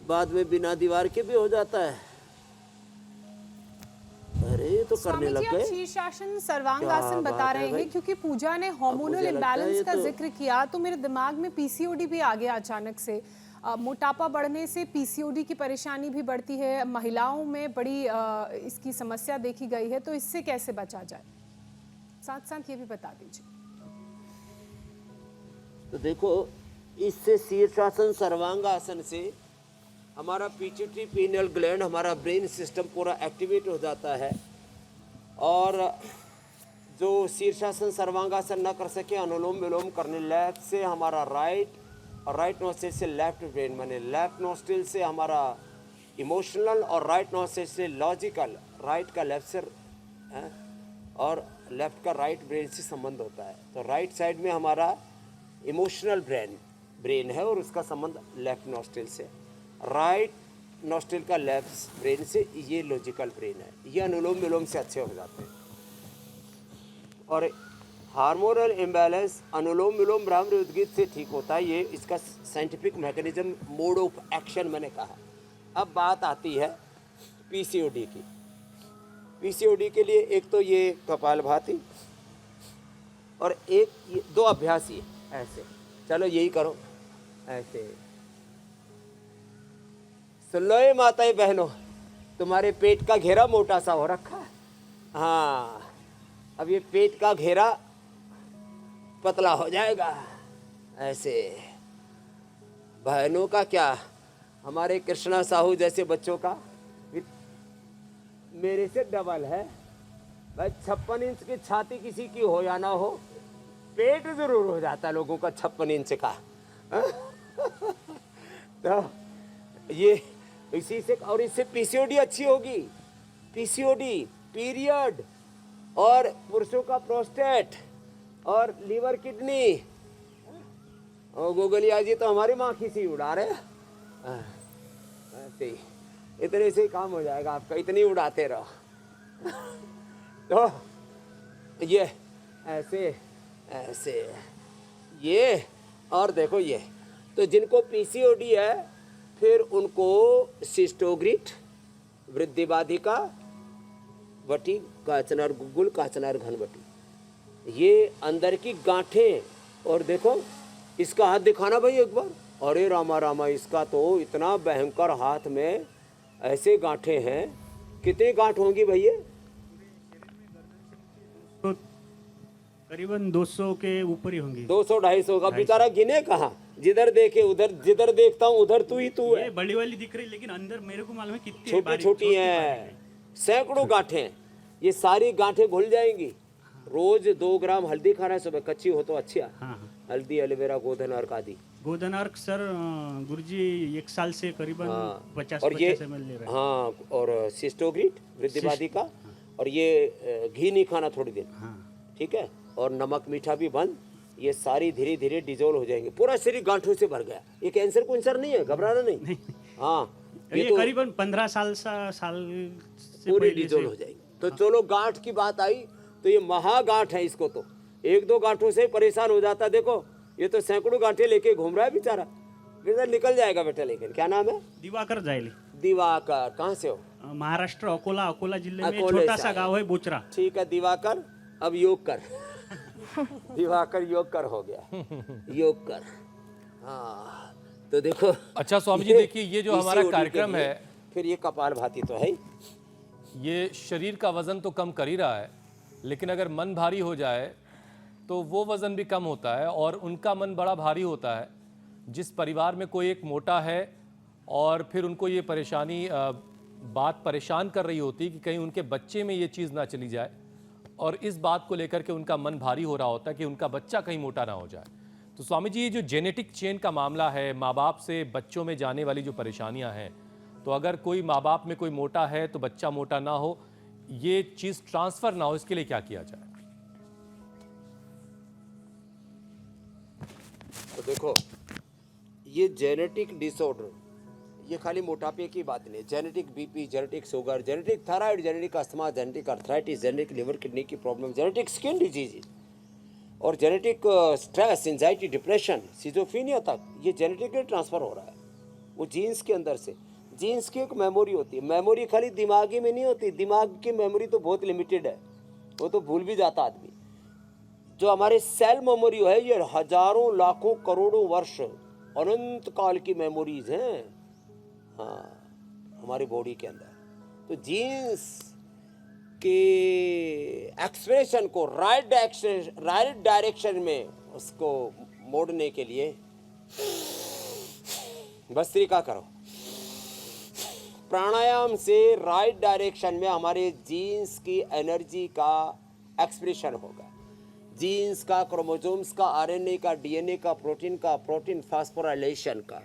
बाद में बिना दीवार के भी हो जाता है। अरे तो करने स्वामी लग जी, आप गए। शीर्षासन सर्वांगासन क्या बता बात रहे है हैं भाई। क्योंकि पूजा ने हार्मोनल मुझे लगता है इम्बैलेंस ये का तो- जिक्र किया तो मेरे दिमाग में पीसीओडी भी आ गया अचानक से। मोटापा बढ़ने से पीसीओडी की परेशानी भी बढ़ती है, महिलाओं में बड़ी इसकी समस्या देखी गई है, तो इससे कैसे बचा जाए, साथ साथ ये भी बता दीजिए। तो देखो, इससे शीर्षासन सर्वांगासन से हमारा पिट्यूटरी पीनियल ग्लैंड, हमारा ब्रेन सिस्टम पूरा एक्टिवेट हो जाता है। और जो शीर्षासन सर्वांगासन न कर सके, अनुलोम विलोम करने, लेफ्ट से हमारा राइट और राइट नोस्ट्रिल से लेफ्ट ब्रेन बने, लेफ्ट नोस्ट्रिल से हमारा इमोशनल और राइट नोस्ट्रिल से लॉजिकल, राइट का लेफ्ट से और लेफ्ट का राइट ब्रेन से संबंध होता है। तो राइट साइड में हमारा इमोशनल ब्रेन है और उसका संबंध लेफ्ट नोस्ट्रिल से, राइट नोस्ट्रिल का लेफ्ट ब्रेन से ये लॉजिकल ब्रेन है। ये अनुलोम विलोम से अच्छे हो जाते हैं। और हार्मोनल इम्बैलेंस अनुलोम विलोम भ्रामरी उद्गीत से ठीक होता है। ये इसका scientific mechanism, mode of action मैंने कहा। अब बात आती है पीसीओडी की। पीसीओडी के लिए एक तो ये कपालभाति और एक दो अभ्यास ये ऐसे, चलो यही करो ऐसे। सुन लो ये माताएं बहनों, तुम्हारे पेट का घेरा मोटा सा हो रखा है। हाँ, अब ये पेट का घेरा पतला हो जाएगा ऐसे। बहनों का क्या, हमारे कृष्णा साहू जैसे बच्चों का मेरे से डबल है भाई। 56 इंच की छाती किसी की हो या ना हो, पेट जरूर हो जाता है लोगों का 56 इंच का। तो ये इसी से, और इससे पीसीओडी अच्छी होगी। पीसीओडी, पीरियड, और पुरुषों का प्रोस्टेट और लीवर, किडनी। और गोगलिया जी तो हमारी माँ खीसी उड़ा रहे हैं। ऐसे ही, इतने से ही काम हो जाएगा आपका, इतनी उड़ाते रहो। तो ये ऐसे ऐसे ये, और देखो ये, तो जिनको पीसीओडी है फिर उनको सिस्टोग्रिट, वृद्धि बाधिका, वटी, काचनार गुग्गुल, काचनार घनवटी, ये अंदर की गांठें। और देखो इसका हाथ दिखाना भाई एक बार। अरे रामा रामा, इसका तो इतना भयंकर हाथ में ऐसे गांठें हैं। कितनी गांठ होंगी भैया? तो करीबन 200 के ऊपर ही होंगी। 200-250 का। बेचारा गिने कहाँ, जिधर देखे उधर, जिधर देखता हूँ उधर तू ही तू है। ये बड़ी वाली दिख रही, लेकिन अंदर मेरे को मालूम है कितनी छोटी बारीक- छोटी छोटी हैं, सैकड़ों गांठें। ये सारी गांठें घुल जाएंगी। रोज 2 ग्राम हल्दी खाना है सुबह, कच्ची हो तो अच्छी है। हाँ, हल्दी, एलोवेरा, गोधन अर्क आदि। गोधन अर्क सर गुरुजी 1 साल से करीबन हाँ, 50 और ये ml ले रहे हैं। हाँ, और सिस्टोग्रिट, वृद्धि बाधिका, और ये घी नहीं खाना थोड़ी दिन, ठीक है, और नमक मीठा भी बंद। ये सारी धीरे धीरे डिजोल्व हो जाएंगे। पूरा शरीर गांठों से भर गया। ये कैंसर कुंसर नहीं है, घबराना नहीं। हाँ, ये तो करीबन 15 साल से पूरी पहले डिजोल्व से- हो जाएगी। तो चलो, गांठ की बात आई तो ये महागांठ है। इसको तो 1-2 गांठों से परेशान हो जाता। देखो ये तो सैकड़ों गांठें लेके घूम रहा है बेचारा। फिर निकल जाएगा बेटा। लेकिन क्या नाम है? दिवाकर जायली। दिवाकर। कहाँ से हो? महाराष्ट्र, अकोला जिले में अकोले छोटा से सा आए। गांव है बोचरा। ठीक है दिवाकर, अब योग कर। दिवाकर योग कर हो गया, योग कर। हाँ, तो देखो। अच्छा स्वामी जी, देखिए ये जो हमारा PCOD के कार्यक्रम लिए, है, फिर ये कपालभाति तो है ही। ये शरीर का वजन तो कम कर ही रहा है, लेकिन अगर मन भारी हो जाए तो वो वजन भी कम होता है और उनका मन बड़ा भारी होता है। जिस परिवार में कोई एक मोटा है और फिर उनको ये परेशानी बात परेशान कर रही होती कि कहीं उनके बच्चे में ये चीज़ ना चली जाए, और इस बात को लेकर के उनका मन भारी हो रहा होता है कि उनका बच्चा कहीं मोटा ना हो जाए। तो स्वामी जी, ये जो जेनेटिक चेन का मामला है, माँ बाप से बच्चों में जाने वाली जो परेशानियाँ हैं, तो अगर कोई माँ बाप में कोई मोटा है तो बच्चा मोटा ना हो, ये चीज ट्रांसफर ना हो, इसके लिए क्या किया जाए? तो देखो, ये जेनेटिक डिसऑर्डर, ये खाली मोटापे की बात नहीं, genetic BP, genetic sugar, genetic thyroid, genetic asthma, genetic arthritis, genetic liver kidney की प्रॉब्लम, जेनेटिक स्किन डिजीज और genetic stress, anxiety, depression, schizophrenia तक ये जेनेटिकली ट्रांसफर हो रहा है। वो जीन्स के अंदर से, जीन्स की एक मेमोरी होती है, मेमोरी खाली दिमागी में नहीं होती, दिमाग की मेमोरी तो बहुत लिमिटेड है, वो तो भूल भी जाता आदमी। जो हमारे सेल मेमोरी है ये हजारों लाखों करोड़ों वर्ष अनंत काल की मेमोरीज हैं, हाँ, हमारी बॉडी के अंदर। तो जीन्स के एक्सप्रेशन को राइट डायरेक्शन में उसको मोड़ने के लिए बस तरीका करो, प्राणायाम से राइट डायरेक्शन में हमारे जीन्स की एनर्जी का एक्सप्रेशन होगा। जीन्स का, क्रोमोसोम्स का, आरएनए का, डीएनए का, प्रोटीन फास्फोराइलेशन का,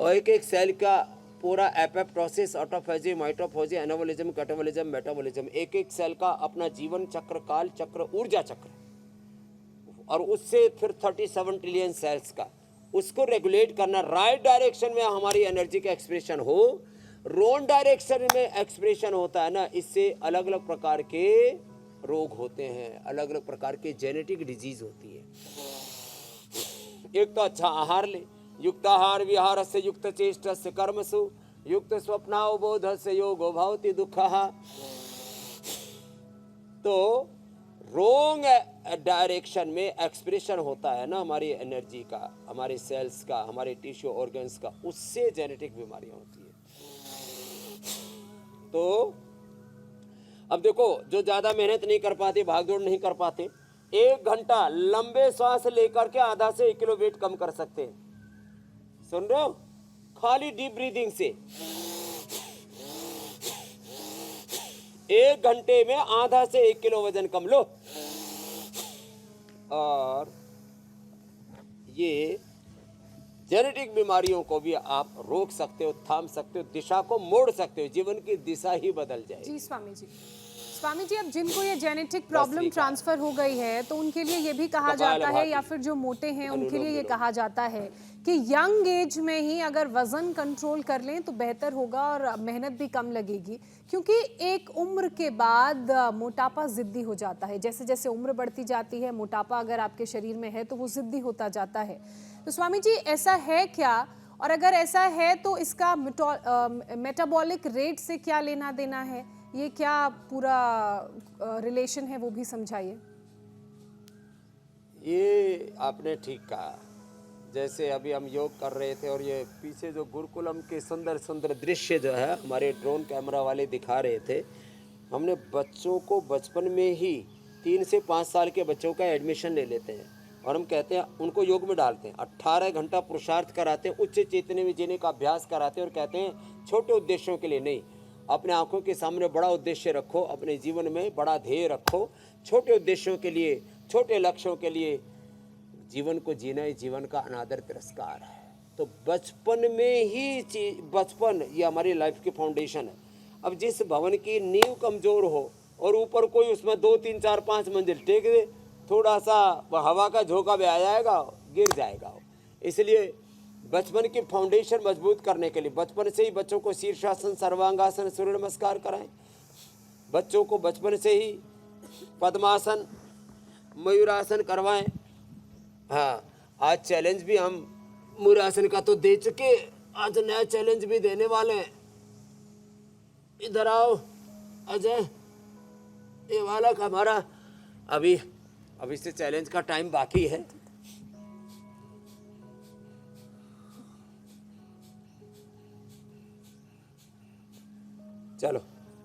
और एक एक सेल का पूरा apoptosis, autophagy, mitophagy, anabolism, catabolism, metabolism, एक एक सेल का अपना जीवन चक्र, काल चक्र, ऊर्जा चक्र, और उससे फिर 37 ट्रिलियन सेल्स का, उसको रेगुलेट करना। राइट डायरेक्शन में हमारी एनर्जी का एक्सप्रेशन हो, रॉन्ग डायरेक्शन में एक्सप्रेशन होता है ना, इससे अलग अलग प्रकार के रोग होते हैं, अलग अलग प्रकार के जेनेटिक डिजीज होती है। एक तो अच्छा आहार ले, युक्ताहार विहार से युक्त चेष्ट से कर्मसु युक्त स्वप्नावबोध से योगो भवति दुःखः। तो रोंग डायरेक्शन में एक्सप्रेशन होता है ना हमारी एनर्जी का, हमारे सेल्स का, हमारे टिश्यू ऑर्गन्स का, उससे जेनेटिक बीमारियां होती है। तो अब देखो, जो ज्यादा मेहनत नहीं कर पाते, भागदौड़ नहीं कर पाते, 1 घंटा लंबे सांस लेकर के आधा से 1 किलो वेट कम कर सकते हैं। सुन रहे हो? खाली डीप ब्रीदिंग से 1 घंटे में आधा से 1 किलो वजन कम लो। और ये जेनेटिक बीमारियों को भी आप रोक सकते हो, थाम सकते हो, दिशा को मोड़ सकते हो, जीवन की दिशा ही बदल जाएगी। जी स्वामी जी, स्वामी जी, अब जिनको ये जेनेटिक प्रॉब्लम ट्रांसफर हो गई है तो उनके लिए ये भी कहा जाता है, या फिर जो मोटे हैं उनके लिए ये कहा जाता है कि यंग एज में ही अगर वजन कंट्रोल कर लें तो बेहतर होगा और मेहनत भी कम लगेगी, क्योंकि एक उम्र के बाद मोटापा जिद्दी हो जाता है। जैसे जैसे उम्र बढ़ती जाती है, मोटापा अगर आपके शरीर में है तो वो जिद्दी होता जाता है। तो स्वामी जी, ऐसा है क्या? और अगर ऐसा है तो इसका मेटाबॉलिक रेट से क्या लेना देना है? ये क्या पूरा रिलेशन है, वो भी समझाइए। ये आपने ठीक कहा। जैसे अभी हम योग कर रहे थे और ये पीछे जो गुरुकुलम के सुंदर सुंदर दृश्य जो है हमारे ड्रोन कैमरा वाले दिखा रहे थे, हमने बच्चों को बचपन में ही 3 से 5 साल के बच्चों का एडमिशन ले लेते हैं और हम कहते हैं उनको योग में डालते हैं, 18 घंटा पुरुषार्थ कराते हैं, उच्च चेतने में जीने का अभ्यास कराते हैं और कहते हैं छोटे उद्देश्यों के लिए नहीं, अपने आंखों के सामने बड़ा उद्देश्य रखो, अपने जीवन में बड़ा ध्येय रखो, छोटे उद्देश्यों के लिए, छोटे लक्ष्यों के लिए जीवन को जीना ही जीवन का अनादर तिरस्कार है। तो बचपन में ही बचपन ये हमारी लाइफ की फाउंडेशन है। अब जिस भवन की नींव कमजोर हो और ऊपर कोई उसमें 2, 3, 4, 5 मंजिल टेक दे, थोड़ा सा हवा का झोंका भी आ जाएगा, गिर जाएगा। इसलिए बचपन की फाउंडेशन मजबूत करने के लिए बचपन से ही बच्चों को शीर्षासन, सर्वांगासन, सूर्य नमस्कार कराएं। बच्चों को बचपन से ही पद्मासन, मयूरासन करवाएं। हाँ, आज चैलेंज भी हम मयूरासन का तो दे चुके, आज नया चैलेंज भी देने वाले हैं। इधर आओ अजय, ये वाला हमारा अभी से चैलेंज का टाइम बाकी है। चलो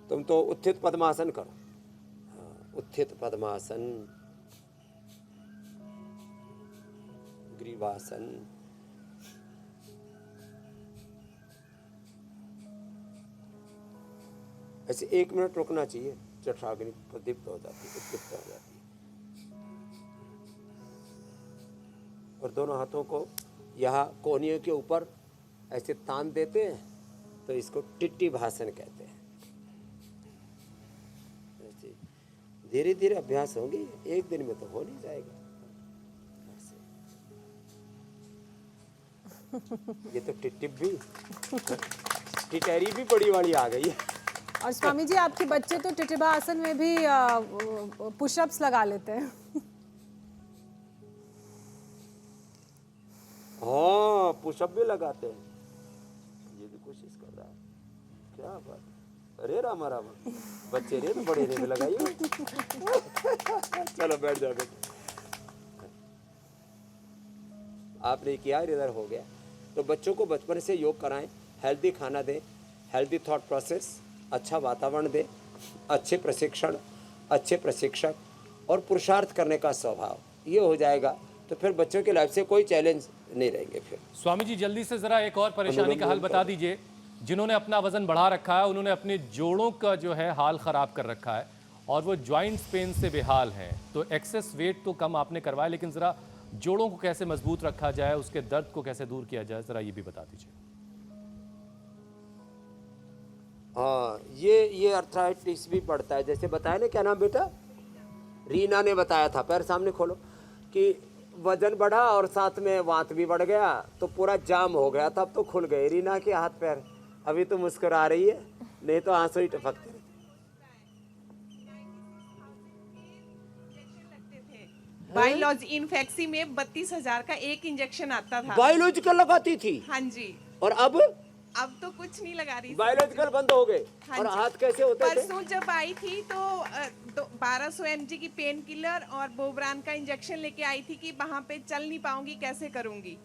तुम तो उत्थित पद्मासन करो। हाँ, उत्थित पद्मासन, ग्रीवासन, ऐसे 1 मिनट रुकना चाहिए, जठराग्नि प्रदीप्त हो जाती है, उद्दीप्त हो जाती है। और दोनों हाथों को यहाँ कोहनियों के ऊपर ऐसे तान देते हैं, तो इसको टिट्टी भाषण कहते हैं। धीरे धीरे अभ्यास होगी, एक दिन में तो हो नहीं जाएगा। ये तो टिप भी टिटहरी भी बड़ी वाली आ गई है। और स्वामी जी आपके बच्चे तो टिटिबा आसन में भी पुशअप्स लगा लेते हैं। हाँ, पुशअप भी लगाते हैं। ये भी कोशिश कर रहा है, क्या बात। अरे रामा रामा, बच्चे रे तो बड़े रे भी लगाइए। चलो बैठ जाओ बेटा। आपने किया, इधर हो गया। तो बच्चों को बचपन से योग कराएं, हेल्दी खाना दें, हेल्दी थॉट प्रोसेस, अच्छा वातावरण दें, अच्छे प्रशिक्षण, अच्छे प्रशिक्षक और पुरुषार्थ करने का स्वभाव, ये हो जाएगा तो फिर बच्चों की लाइफ से कोई चैलेंज नहीं रहेंगे। फिर स्वामी जी जल्दी से जरा एक और परेशानी का हल बता दीजिए। जिन्होंने अपना वजन बढ़ा रखा है, उन्होंने अपने जोड़ों का जो है हाल खराब कर रखा है और वो जॉइंट्स पेन से बेहाल हैं, तो एक्सेस वेट तो कम आपने करवाया, लेकिन जरा जोड़ों को कैसे मजबूत रखा जाए, उसके दर्द को कैसे दूर किया जाए, जरा ये भी बता दीजिए। हाँ, ये अर्थराइटिस भी पड़ता है, जैसे बताया ना, क्या नाम बेटा, रीना ने बताया था, पैर सामने खोलो, कि वजन बढ़ा और साथ में वात भी बढ़ गया तो पूरा जाम हो गया, तब तो खुल गए रीना के हाथ पैर। अभी तो मुस्कुरा रही है, नहीं तो आंसू ही टपकते रहते। बायोलॉजी इन्फेक्सी में 32,000 का एक इंजेक्शन आता था। बायोलॉजिकल लगाती थी? हाँ जी। और अब तो कुछ नहीं लगा रही। बायोलॉजिकल बंद हो गए। हाँ और जी। हाथ कैसे होते थे? परसों जब आई थी तो 1200 mg की पेन किलर और बोब्रान का इंजेक्शन लेके आई थी कि वहाँ पे चल नहीं पाऊंगी, कैसे करूंगी।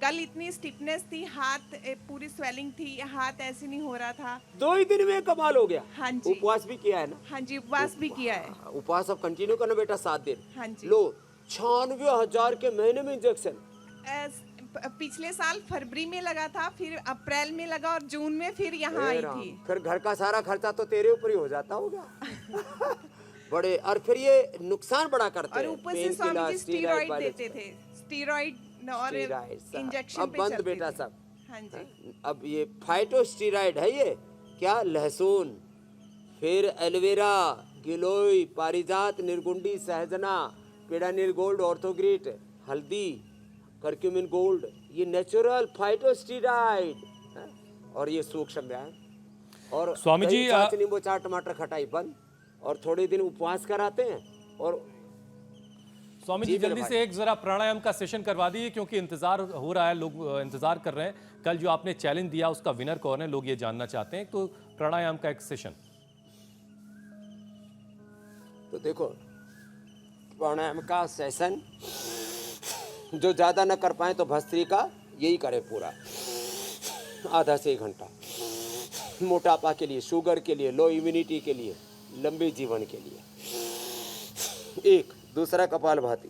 कल इतनी स्टिफनेस थी, हाथ पूरी स्वेलिंग थी, हाथ ऐसे नहीं हो रहा था। 2 ही दिन में कमाल हो गया। हाँ जी। उपवास भी किया है ना? हाँ जी, उपवास भी किया है। उपवास अब कंटिन्यू करना बेटा, 7 दिन। हाँ जी। लो, 96,000 के महीने में इंजेक्शन। पिछले साल फरवरी में लगा था, फिर अप्रैल में लगा और जून में फिर यहाँ आई थी। फिर घर का सारा खर्चा तो तेरे ऊपर ही हो जाता होगा। बड़े, और फिर ये नुकसान बड़ा करते हैं। और ऊपर से स्वामी जी स्टीरॉइड देते थे, स्टीरॉइड और इंजेक्शन अब बंद बेटा सब। हाँ जी। अब ये फाइटोस्टीराइड है, ये क्या, लहसुन, फिर एलोवेरा, गिलोय, पारिजात, निर्गुंडी, सहजना, पेडानिल गोल्ड, ऑर्थोग्रिट, हल्दी, करक्यूमिन गोल्ड, ये नेचुरल फाइटोस्टीराइड है। और ये सूक्ष्म व्यायाम और स्वामी जी, नींबू, चार, टमाटर, खटाई बंद, और थोड़े दिन उपवास कराते हैं। और स्वामी जी जल्दी से एक जरा प्राणायाम का सेशन करवा दीजिए, क्योंकि इंतजार हो रहा है, लोग इंतजार कर रहे हैं। कल जो आपने चैलेंज दिया उसका विनर कौन है, लोग ये जानना चाहते हैं। तो प्राणायाम का एक सेशन। तो देखो, प्राणायाम का सेशन जो ज़्यादा न कर पाए तो भस्त्रिका यही करे पूरा, आधा से 1 घंटा। मोटापा के लिए, शुगर के लिए, लो इम्यूनिटी के लिए, लंबे जीवन के लिए। एक दूसरा कपालभाति,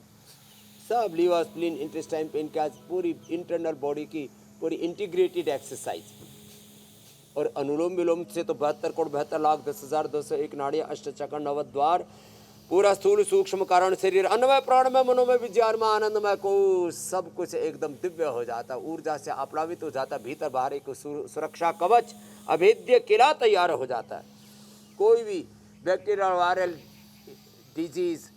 सब लीवर, स्प्लीन, इंटेस्टाइन, पेनक्रियाज, पूरी इंटरनल बॉडी की पूरी इंटीग्रेटेड एक्सरसाइज। और अनुलोम विलोम से तो 72 करोड़ 72 लाख 10,201 नाड़ियाँ, अष्टचक्र, नवद्वार, पूरा स्थूल सूक्ष्म कारण शरीर, अन्नमय प्राणमय मनोमय विज्ञानमय आनंदमय को सब कुछ एकदम दिव्य हो जाता, ऊर्जा से आप्लावित हो जाता, भीतर बाहर एक सुरक्षा कवच अभेद्य किला तैयार हो जाता है। कोई भी bacterial, viral disease,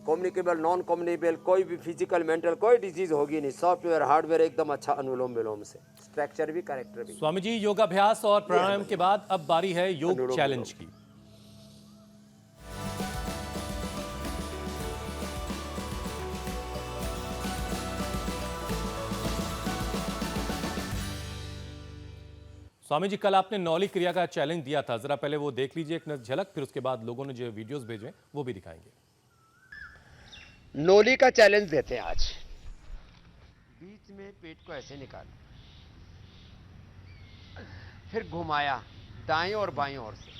communicable, non communicable, कोई भी फिजिकल, मेंटल कोई डिजीज होगी नहीं। सॉफ्टवेयर, हार्डवेयर एकदम अच्छा अनुलोम विलोम से, स्ट्रक्चर भी, कैरेक्टर भी। स्वामी जी योगाभ्यास और प्राणायाम के बाद अब बारी है योग चैलेंज की। स्वामी जी कल आपने नौली क्रिया का चैलेंज दिया था, जरा पहले वो देख लीजिए एक झलक, फिर उसके बाद लोगों ने जो वीडियोस भेजे वो भी दिखाएंगे। नौली का चैलेंज देते हैं आज। बीच में पेट को ऐसे निकाला, फिर घुमाया दाएं और बाएं ओर से,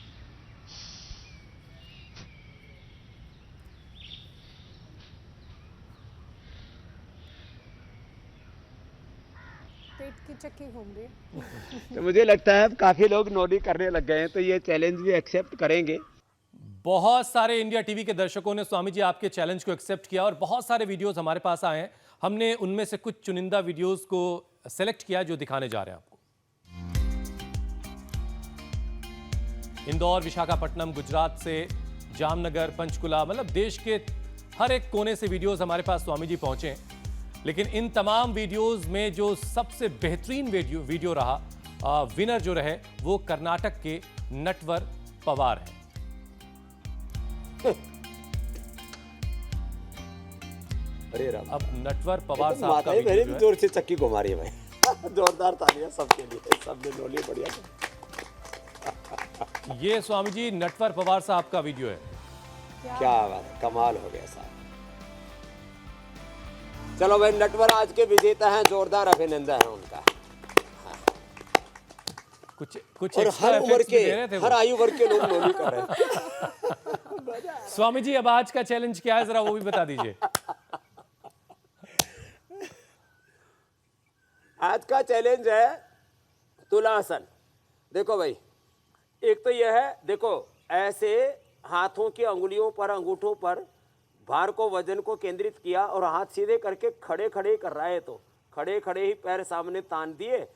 पेट की चक्की घूम रही है। तो मुझे लगता है अब काफी लोग नौली करने लग गए हैं, तो ये चैलेंज भी एक्सेप्ट करेंगे। बहुत सारे इंडिया टीवी के दर्शकों ने स्वामी जी आपके चैलेंज को एक्सेप्ट किया और बहुत सारे वीडियोस हमारे पास आए हैं। हमने उनमें से कुछ चुनिंदा वीडियोस को सेलेक्ट किया जो दिखाने जा रहे हैं आपको। इंदौर, विशाखापट्टनम, गुजरात से जामनगर, पंचकुला, मतलब देश के हर एक कोने से वीडियोस हमारे पास स्वामी जी पहुंचे हैं। लेकिन इन तमाम वीडियोस में जो सबसे बेहतरीन वीडियो रहा, विनर जो रहे, वो कर्नाटक के नटवर पवार हैं। अरे राम, अब नटवर पवार तो साहब का माता ही वीडियो मेरी जो भी है, जोर से चक्की घुमा रही है भाई। जोरदार तालियां सबके लिए, सबने नोली बढ़िया। ये स्वामी जी नटवर पवार साहब का वीडियो है। क्या बात है, कमाल हो गया साहब। चलो भाई, नटवर आज के विजेता हैं, जोरदार अभिनंदन है उनका। कुछ और extra हर उम्र effects भी के, दे रहे थे वो। हर आयु वर्ग के लोग नोली कर रहे हैं। स्वामी जी अब आज का चैलेंज क्या है, जरा वो भी बता दीजिए। आज का चैलेंज है तुलासन। देखो भाई, एक तो यह है, देखो ऐसे हाथों की अंगुलियों पर, अंगूठों पर भार को, वजन को केंद्रित किया और हाथ सीधे करके खड़े खड़े कर रहा है। तो खड़े खड़े ही पैर सामने तान दिए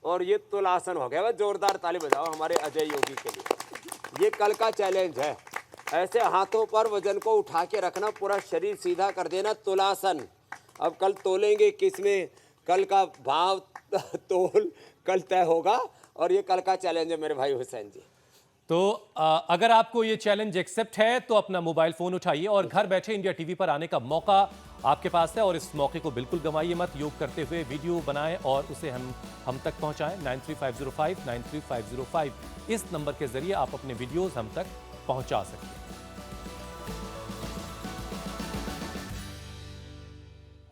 और ये तुलासन हो गया। जोरदार ताली बजाओ हमारे अजय योगी के लिए। ये कल का चैलेंज है, ऐसे हाथों पर वजन को उठा के रखना, पूरा शरीर सीधा कर देना, तुलासन। अब कल तोलेंगे किसमें, कल का भाव तोल कल तय होगा, और ये कल का चैलेंज है मेरे भाई हुसैन जी। तो अगर आपको ये चैलेंज एक्सेप्ट है तो अपना मोबाइल फोन उठाइए और घर बैठे इंडिया टीवी पर आने का मौका आपके पास है, और इस मौके को बिल्कुल गंवाइए मत। योग करते हुए वीडियो बनाएं और उसे हम तक पहुंचाएं। 93505 93505 इस नंबर के जरिए आप अपने वीडियोस हम तक पहुंचा सकते हैं।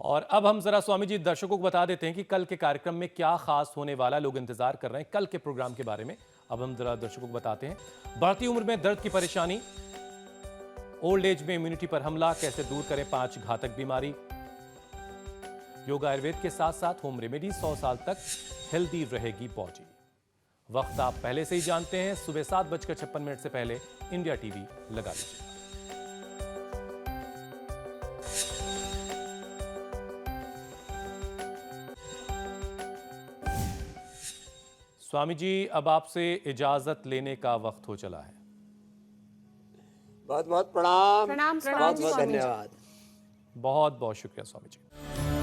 और अब हम जरा स्वामी जी दर्शकों को बता देते हैं कि कल के कार्यक्रम में क्या खास होने वाला, लोग इंतजार कर रहे हैं कल के प्रोग्राम के बारे में। अब हम जरा दर्शकों को बताते हैं। बढ़ती उम्र में दर्द की परेशानी, ओल्ड एज में इम्यूनिटी पर हमला, कैसे दूर करें 5 घातक बीमारी। योगा आयुर्वेद के साथ साथ होम रेमेडी, 100 साल तक हेल्दी रहेगी बॉडी। वक्त आप पहले से ही जानते हैं, सुबह 7:56 से पहले इंडिया टीवी लगा लीजिए। स्वामी जी अब आपसे इजाजत लेने का वक्त हो चला है। बहुत बहुत प्रणाम, प्रणाम बहुत बहुत स्वामी जी। धन्यवाद। बहुत बहुत शुक्रिया स्वामी जी।